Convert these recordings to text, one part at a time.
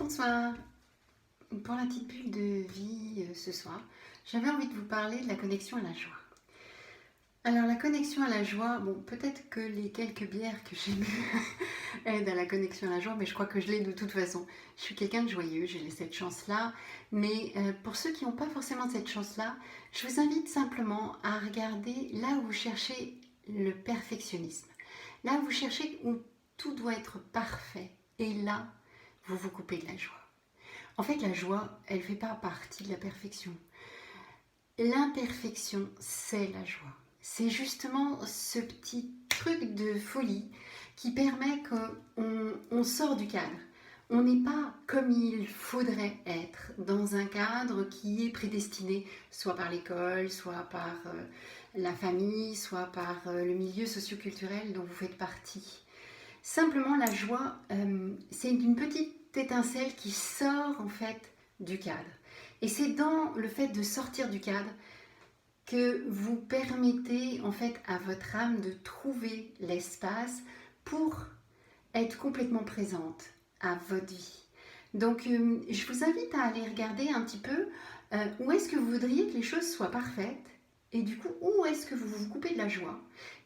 Bonsoir. Pour la petite bulle de vie ce soir, j'avais envie de vous parler de la connexion à la joie. Alors la connexion à la joie, bon peut-être que les quelques bières que j'ai bu aident à la connexion à la joie, mais je crois que je l'ai de toute façon. Je suis quelqu'un de joyeux, j'ai cette chance-là, mais pour ceux qui n'ont pas forcément cette chance-là, je vous invite simplement à regarder là où vous cherchez le perfectionnisme. Là où vous cherchez où tout doit être parfait, et là, vous vous coupez de la joie. En fait, la joie, elle ne fait pas partie de la perfection. L'imperfection, c'est la joie. C'est justement ce petit truc de folie qui permet qu'on sort du cadre. On n'est pas comme il faudrait être dans un cadre qui est prédestiné, soit par l'école, soit par la famille, soit par le milieu socio-culturel dont vous faites partie. Simplement, la joie, c'est une petite étincelle qui sort en fait du cadre. Et c'est dans le fait de sortir du cadre que vous permettez en fait à votre âme de trouver l'espace pour être complètement présente à votre vie. Donc, je vous invite à aller regarder un petit peu où est-ce que vous voudriez que les choses soient parfaites. Et du coup, où est-ce que vous vous coupez de la joie?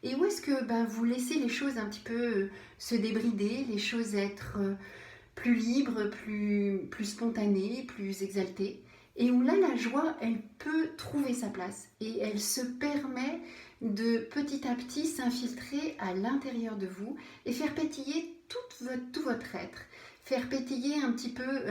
Et où est-ce que vous laissez les choses un petit peu se débrider, les choses être plus libres, plus spontanées, plus exaltées? Et où là, la joie, elle peut trouver sa place. Et elle se permet de petit à petit s'infiltrer à l'intérieur de vous et faire pétiller tout votre être. Faire pétiller un petit peu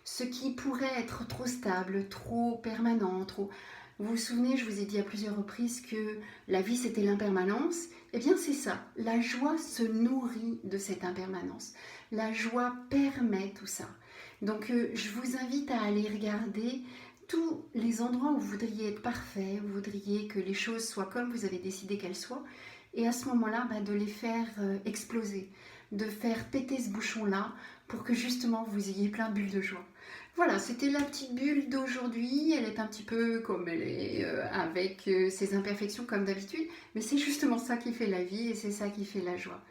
ce qui pourrait être trop stable, trop permanent, trop... Vous vous souvenez, je vous ai dit à plusieurs reprises que la vie c'était l'impermanence. Eh bien c'est ça, la joie se nourrit de cette impermanence. La joie permet tout ça. Donc je vous invite à aller regarder tous les endroits où vous voudriez être parfait, où vous voudriez que les choses soient comme vous avez décidé qu'elles soient. Et à ce moment-là, de les faire exploser, de faire péter ce bouchon-là pour que justement vous ayez plein de bulles de joie. Voilà, c'était la petite bulle d'aujourd'hui. Elle est un petit peu comme elle est, avec ses imperfections comme d'habitude. Mais c'est justement ça qui fait la vie et c'est ça qui fait la joie.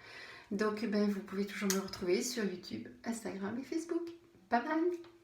Donc vous pouvez toujours me retrouver sur YouTube, Instagram et Facebook. Bye bye!